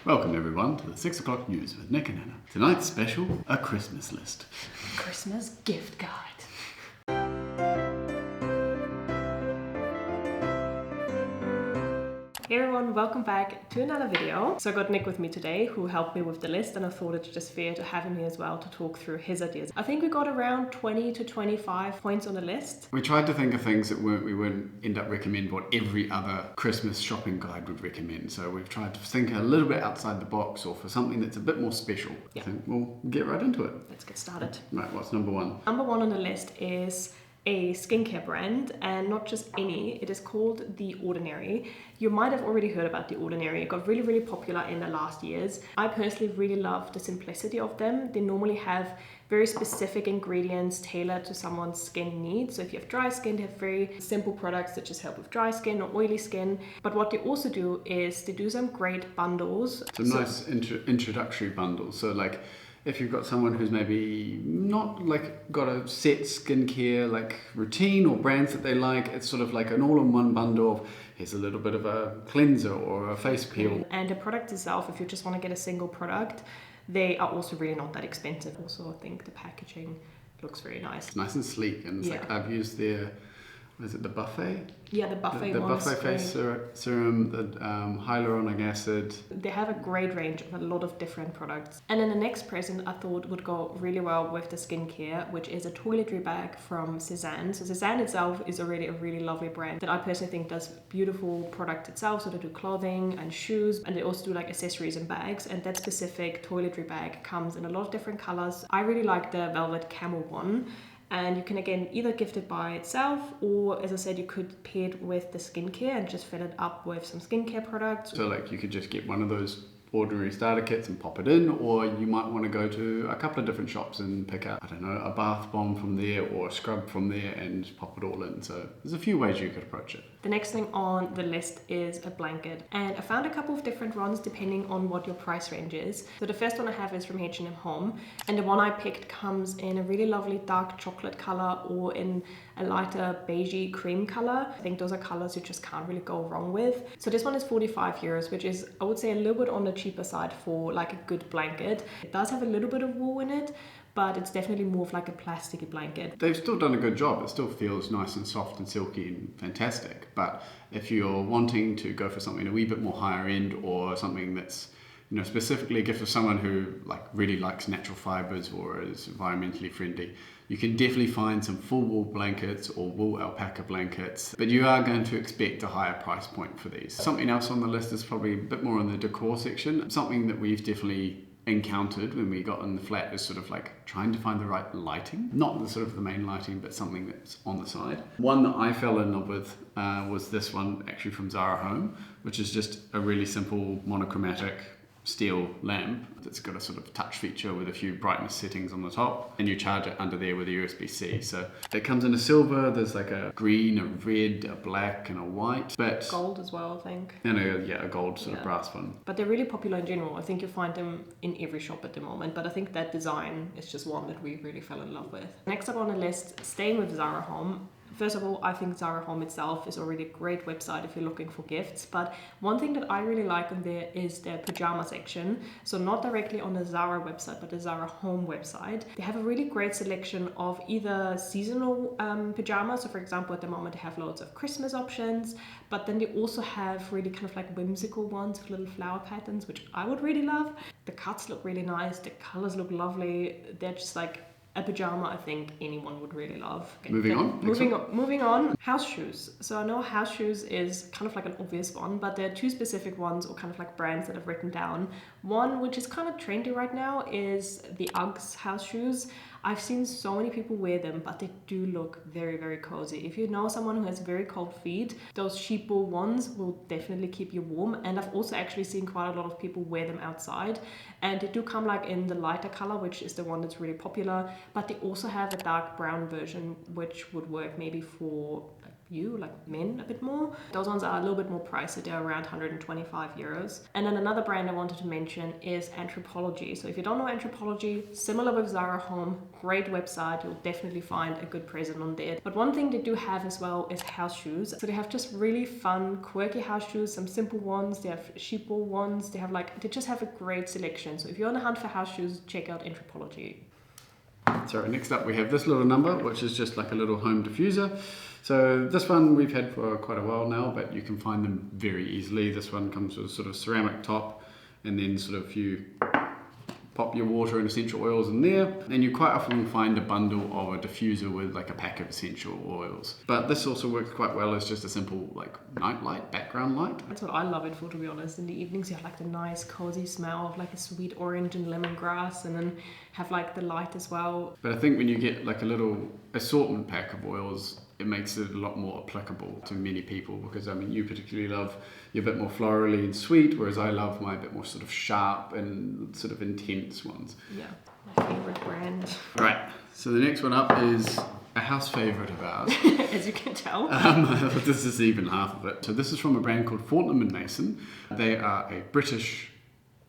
Welcome everyone to the 6 o'clock news with Nick and Anna. Tonight's special, a Christmas list. Christmas gift guide. Hey everyone, welcome back to another video. So I got Nick with me today who helped me with the list, and I thought it's just fair to have him here as well to talk through his ideas. I think we got around 20 to 25 points on the list. We tried to think of things that we wouldn't end up recommending what every other Christmas shopping guide would recommend. So we've tried to think a little bit outside the box or for something that's a bit more special. Yeah. I think we'll get right into it. Let's get started. Right, what's number one? Number one on the list is a skincare brand, and not just any. It is called The Ordinary. You might have already heard about The Ordinary. It got really popular in the last years. I personally really love the simplicity of them. They normally have very specific ingredients tailored to someone's skin needs. So if you have dry skin, they have very simple products that just help with dry skin or oily skin. But what they also do is they do some great bundles. Some nice introductory bundles. So like, if you've got someone who's maybe not like got a set skincare like routine or brands that they like, it's sort of like an all-in-one bundle of here's a little bit of a cleanser or a face peel. And the product itself, if you just want to get a single product, they are also really not that expensive. Also, I think the packaging looks very nice. It's nice and sleek, and it's like I've used their, is it the buffet? Yeah, the buffet the ones. buffet face serum, the hyaluronic acid. They have a great range of a lot of different products. And then the next present I thought would go really well with the skincare, which is a toiletry bag from Cézanne. So Cézanne itself is already a really lovely brand that I personally think does beautiful product itself. So they do clothing and shoes, and they also do like accessories and bags. And that specific toiletry bag comes in a lot of different colors. I really like the velvet camel one. And you can again either gift it by itself, or as I said, you could pair it with the skincare and just fill it up with some skincare products. So like you could just get one of those ordinary starter kits and pop it in, or you might want to go to a couple of different shops and pick up, I don't know, a bath bomb from there or a scrub from there and pop it all in. So there's a few ways you could approach it. The next thing on the list is a blanket, and I found a couple of different ones depending on what your price range is. So the first one I have is from H&M Home, and the one I picked comes in a really lovely dark chocolate color or in a lighter beigey cream color. I think those are colors you just can't really go wrong with. So this one is 45 euros, which is, I would say, a little bit on the cheaper side for like a good blanket. It does have a little bit of wool in it, but it's definitely more of like a plasticky blanket. They've still done a good job. It still feels nice and soft and silky and fantastic. But if you're wanting to go for something a wee bit more higher end, or something that's, you know, specifically a gift for someone who like really likes natural fibers or is environmentally friendly, you can definitely find some full wool blankets or wool alpaca blankets, but you are going to expect a higher price point for these. Something else on the list is probably a bit more in the decor section. Something that we've definitely encountered when we got in the flat is sort of like trying to find the right lighting, not the sort of the main lighting, but something that's on the side. One that I fell in love with was this one actually from Zara Home, which is just a really simple monochromatic steel lamp that's got a sort of touch feature with a few brightness settings on the top, and you charge it under there with a USB-C. So it comes in a silver, there's like a green, a red, a black and a white, but gold as well, I think. And a gold sort of brass one. But they're really popular in general. I think you'll find them in every shop at the moment, but I think that design is just one that we really fell in love with. Next up on the list, staying with Zara Home. First of all, I think Zara Home itself is already a great website if you're looking for gifts, but one thing that I really like on there is their pajama section. So not directly on the Zara website, but the Zara Home website. They have a really great selection of either seasonal pajamas. So for example, at the moment they have loads of Christmas options, but then they also have really kind of like whimsical ones with little flower patterns, which I would really love. The cuts look really nice, the colors look lovely. They're just like a pajama I think anyone would really love. Okay, moving on. House shoes. So I know house shoes is kind of like an obvious one, but there are two specific ones or kind of like brands that I've written down. One, which is kind of trendy right now, is the Uggs house shoes. I've seen so many people wear them, but they do look very cozy. If you know someone who has very cold feet, those sheep wool ones will definitely keep you warm. And I've also actually seen quite a lot of people wear them outside. And they do come like in the lighter color, which is the one that's really popular. But they also have a dark brown version, which would work maybe for you, like men, a bit more. Those ones are a little bit more pricey. They're around 125 euros. And then another brand I wanted to mention is Anthropology. So if you don't know Anthropology, similar with Zara Home, great website. You'll definitely find a good present on there. But one thing they do have as well is house shoes. So they have just really fun, quirky house shoes, some simple ones. They have sheep wool ones. They just have a great selection. So if you're on the hunt for house shoes, check out Anthropology. So next up we have this little number, which is just like a little home diffuser. So this one we've had for quite a while now, but you can find them very easily. This one comes with a sort of ceramic top, and then sort of you pop your water and essential oils in there, and you quite often find a bundle of a diffuser with like a pack of essential oils. But this also works quite well as just a simple like night light, background light. That's what I love it for, to be honest. In the evenings you have like the nice cozy smell of like a sweet orange and lemongrass, and then have like the light as well. But I think when you get like a little assortment pack of oils, it makes it a lot more applicable to many people, because I mean you particularly love your bit more florally and sweet, whereas I love my bit more sort of sharp and sort of intense ones. Yeah, my favorite brand. Right, so the next one up is a house favorite of ours. As you can tell. This is even half of it. So this is from a brand called Fortnum & Mason. They are a British,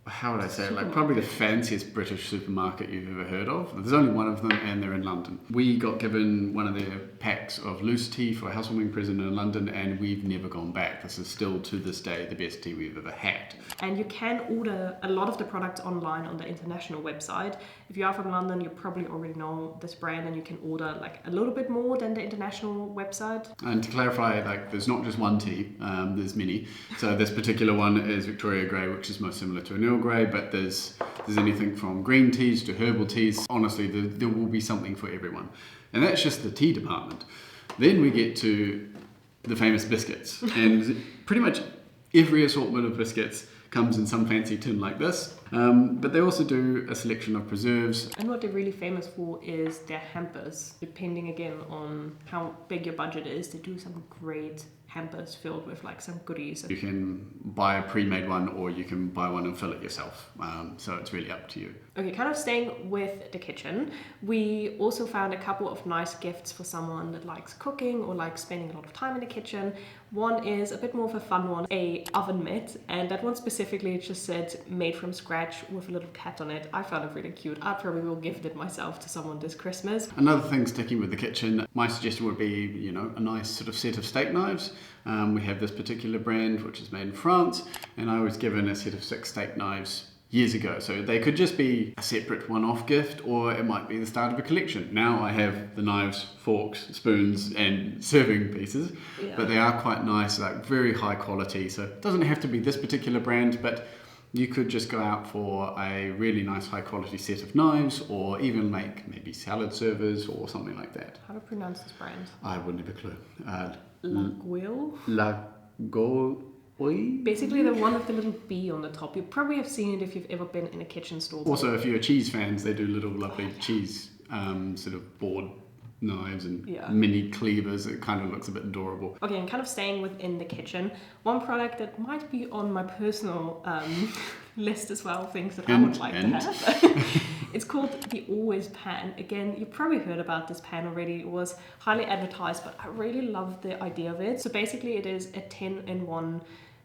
how would I say it, like probably the fanciest British supermarket you've ever heard of. There's only one of them and they're in London. We got given one of their packs of loose tea for a housewarming present in London, and we've never gone back. This is still to this day the best tea we've ever had. And you can order a lot of the products online on the international website. If you are from London, you probably already know this brand, and you can order like a little bit more than the international website. And to clarify, like there's not just one tea, there's many. So this particular one is Victoria Grey, which is most similar to an Earl Grey, but there's anything from green teas to herbal teas. Honestly, there will be something for everyone. And that's just the tea department. Then we get to the famous biscuits, and pretty much every assortment of biscuits comes in some fancy tin like this, but they also do a selection of preserves. And what they're really famous for is their hampers. Depending again on how big your budget is, they do some great hampers filled with like some goodies. You can buy a pre-made one, or you can buy one and fill it yourself, so it's really up to you. Okay, kind of staying with the kitchen, we also found a couple of nice gifts for someone that likes cooking or likes spending a lot of time in the kitchen. One is a bit more of a fun one, a oven mitt, and that one specifically just said made from scratch with a little cat on it. I found it really cute. I probably will gift it myself to someone this Christmas. Another thing sticking with the kitchen, my suggestion would be, you know, a nice sort of set of steak knives. We have this particular brand which is made in France, and I was given a set of 6 steak knives years ago. So they could just be a separate one-off gift, or it might be the start of a collection. Now I have the knives, forks, spoons and serving pieces, but they are quite nice, like very high quality. So it doesn't have to be this particular brand, but you could just go out for a really nice high quality set of knives, or even make maybe salad servers or something like that. How to pronounce this brand? I wouldn't have a clue. Laguil? Basically the one with the little bee on the top. You probably have seen it if you've ever been in a kitchen store. Also, if you're cheese fans, they do little lovely cheese sort of board knives and mini cleavers. It kind of looks a bit adorable. Okay, and kind of staying within the kitchen, one product that might be on my personal list as well, things that I would like to have. It's called the Always pan. Again, you've probably heard about this pan already. It was highly advertised, but I really love the idea of it. So basically it is a 10-in-1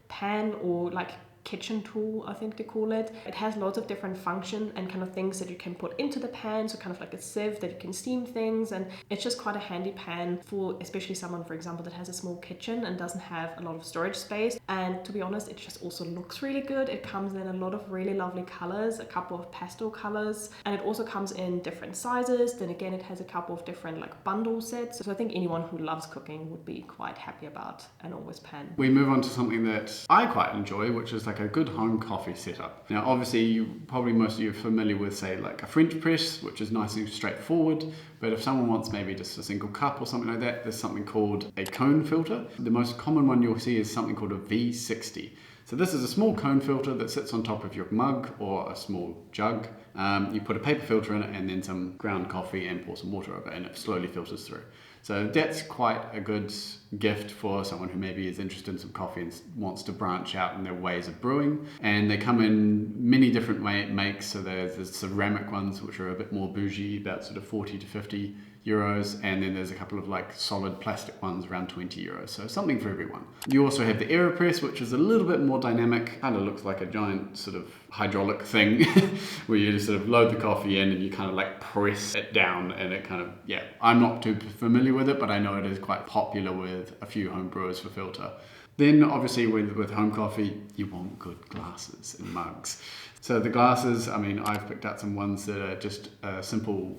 pan, or like kitchen tool, I think they call it. It has lots of different functions and kind of things that you can put into the pan, so kind of like a sieve that you can steam things, and it's just quite a handy pan for especially someone, for example, that has a small kitchen and doesn't have a lot of storage space. And to be honest, it just also looks really good. It comes in a lot of really lovely colors, a couple of pastel colors, and it also comes in different sizes. Then again, it has a couple of different like bundle sets, so I think anyone who loves cooking would be quite happy about an Always pan. We move on to something that I quite enjoy, which is like a good home coffee setup. Now obviously most of you are familiar with, say, like a French press, which is nice and straightforward, but if someone wants maybe just a single cup or something like that, there's something called a cone filter. The most common one you'll see is something called a V60. So this is a small cone filter that sits on top of your mug or a small jug. You put a paper filter in it and then some ground coffee and pour some water over it, and it slowly filters through. So that's quite a good gift for someone who maybe is interested in some coffee and wants to branch out in their ways of brewing. And they come in many different makes. So there's the ceramic ones, which are a bit more bougie, about sort of 40 to 50 euros, and then there's a couple of like solid plastic ones around 20 euros. So something for everyone. You also have the AeroPress, which is a little bit more dynamic. Kind of looks like a giant sort of hydraulic thing where you just sort of load the coffee in and you kind of like press it down, and it kind of, yeah, I'm not too familiar with it, but I know it is quite popular with a few home brewers for filter. Then obviously with home coffee, you want good glasses and mugs. So the glasses, I mean, I've picked out some ones that are just a simple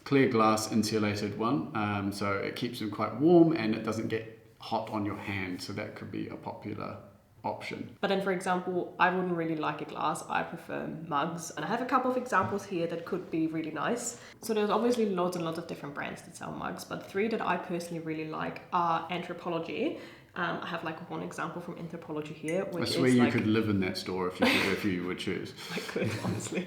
clear glass insulated one. So it keeps them quite warm and it doesn't get hot on your hand. So that could be a popular option. But then, for example, I wouldn't really like a glass. I prefer mugs. And I have a couple of examples here that could be really nice. So there's obviously loads and lots of different brands that sell mugs, but 3 that I personally really like are Anthropologie. I have like one example from Anthropologie here, which I swear is you like, could live in that store if you would choose. I could, honestly.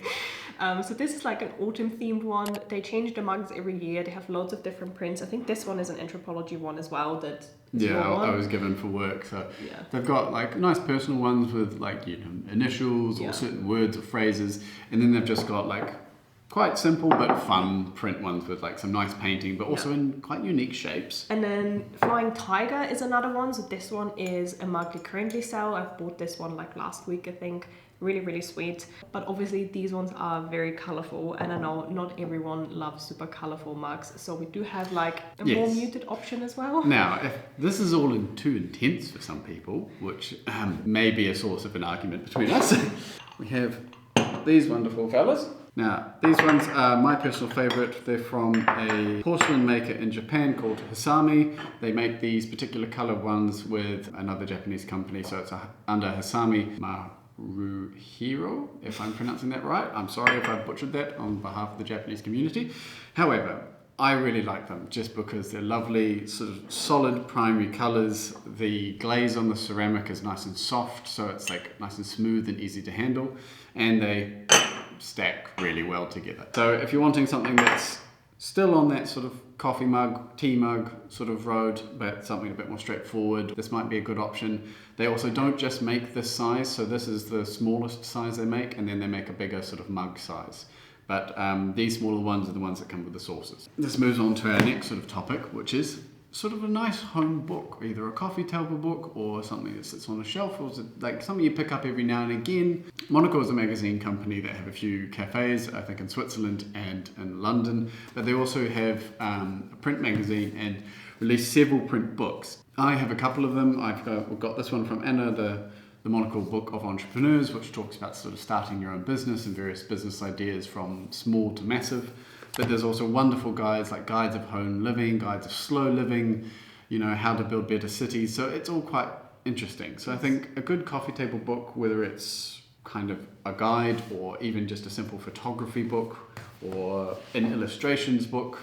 So this is like an autumn themed one. They change the mugs every year. They have loads of different prints. I think this one is an Anthropologie one as well. I was given for work. So yeah. They've got like nice personal ones with like, you know, initials or certain words or phrases. And then they've just got like quite simple but fun print ones with like some nice painting, but also in quite unique shapes. And then Flying Tiger is another one. So this one is a mug they currently sell. I bought this one like last week, I think. Really, really sweet. But obviously these ones are very colorful, and I know not everyone loves super colorful mugs. So we do have like a more muted option as well. Now, if this is all too intense for some people, which may be a source of an argument between us, we have these wonderful fellas. Now, these ones are my personal favorite. They're from a porcelain maker in Japan called Hisami. They make these particular color ones with another Japanese company, so it's under Hisami Maruhiro, if I'm pronouncing that right. I'm sorry if I butchered that on behalf of the Japanese community. However, I really like them just because they're lovely, sort of solid primary colors. The glaze on the ceramic is nice and soft, so it's like nice and smooth and easy to handle, and they stack really well together. So if you're wanting something that's still on that sort of coffee mug, tea mug sort of road, but something a bit more straightforward, this might be a good option. They also don't just make this size, so this is the smallest size they make, and then they make a bigger sort of mug size. But these smaller ones are the ones that come with the saucers. This moves on to our next sort of topic, which is sort of a nice home book, either a coffee table book or something that sits on a shelf, or like something you pick up every now and again. Monocle is a magazine company that have a few cafes, I think in Switzerland and in London, but they also have a print magazine and release several print books. I have a couple of them. I've got this one from Anna, the Monocle Book of Entrepreneurs, which talks about sort of starting your own business and various business ideas from small to massive. But there's also wonderful guides like guides of home living, guides of slow living, you know, how to build better cities. So it's all quite interesting. So I think a good coffee table book, whether it's kind of a guide or even just a simple photography book or an illustrations book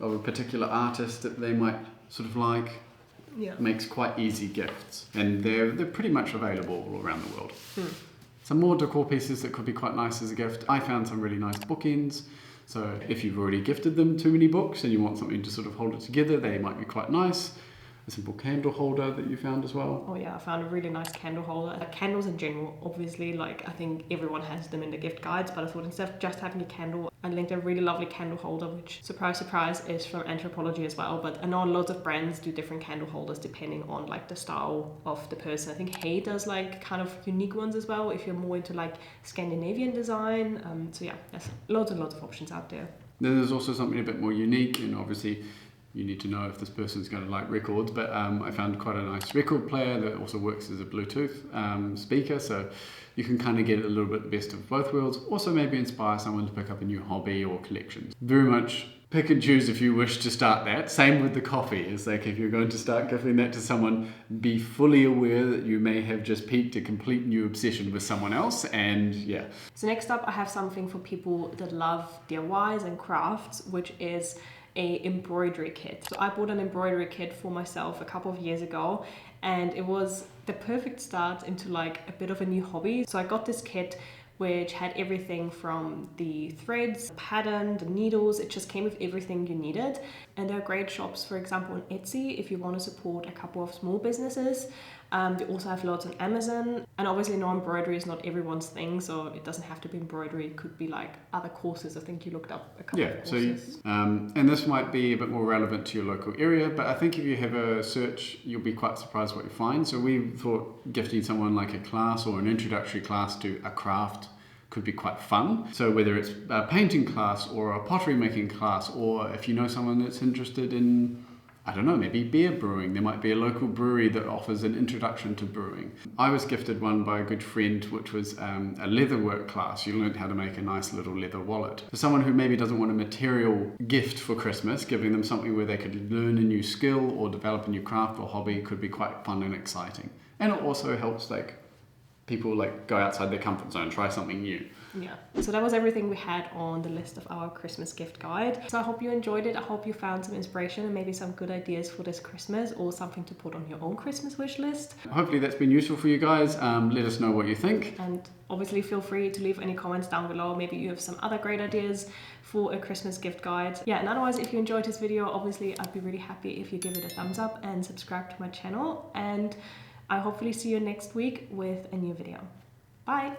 of a particular artist that they might sort of like, makes quite easy gifts. And they're pretty much available all around the world. Some more decor pieces that could be quite nice as a gift. I found some really nice bookends. So if you've already gifted them too many books and you want something to sort of hold it together, they might be quite nice. A simple candle holder that you found as well. Oh yeah, I found a really nice candle holder. Candles in general, obviously, like I think everyone has them in the gift guides, but I thought instead of just having a candle, I linked a really lovely candle holder, which, surprise, surprise, is from Anthropologie as well. But I know lots of brands do different candle holders depending on like the style of the person. I think Hey does like kind of unique ones as well if you're more into like Scandinavian design. So yeah, there's loads and lots of options out there. Then there's also something a bit more unique, and obviously you need to know if this person's going to like records, but I found quite a nice record player that also works as a Bluetooth speaker, so you can kind of get a little bit the best of both worlds. Also maybe inspire someone to pick up a new hobby or collection. Very much pick and choose if you wish to start that. Same with the coffee. It's like if you're going to start giving that to someone, be fully aware that you may have just piqued a complete new obsession with someone else, and yeah. So next up I have something for people that love DIYs and crafts, which is a embroidery kit. So I bought an embroidery kit for myself a couple of years ago, and it was the perfect start into like a bit of a new hobby. So I got this kit which had everything from the threads, the pattern, the needles. It just came with everything you needed. And there are great shops, for example, on Etsy, if you want to support a couple of small businesses. They also have loads on Amazon, and obviously no, embroidery is not everyone's thing, so it doesn't have to be embroidery. It could be like other courses. I think you looked up a couple of courses. And this might be a bit more relevant to your local area, but I think if you have a search, you'll be quite surprised what you find. So we thought gifting someone like a class or an introductory class to a craft could be quite fun. So whether it's a painting class or a pottery making class, or if you know someone that's interested in, I don't know, maybe beer brewing, there might be a local brewery that offers an introduction to brewing. I was gifted one by a good friend, which was a leatherwork class. You learned how to make a nice little leather wallet. For someone who maybe doesn't want a material gift for Christmas, giving them something where they could learn a new skill or develop a new craft or hobby could be quite fun and exciting. And it also helps people go outside their comfort zone, try something new. Yeah, so that was everything we had on the list of our Christmas gift guide. So I hope you enjoyed it. I hope you found some inspiration and maybe some good ideas for this Christmas, or something to put on your own Christmas wish list. Hopefully that's been useful for you guys. Let us know what you think. And obviously feel free to leave any comments down below. Maybe you have some other great ideas for a Christmas gift guide. Yeah, and otherwise, if you enjoyed this video, obviously I'd be really happy if you give it a thumbs up and subscribe to my channel. And I hopefully see you next week with a new video. Bye!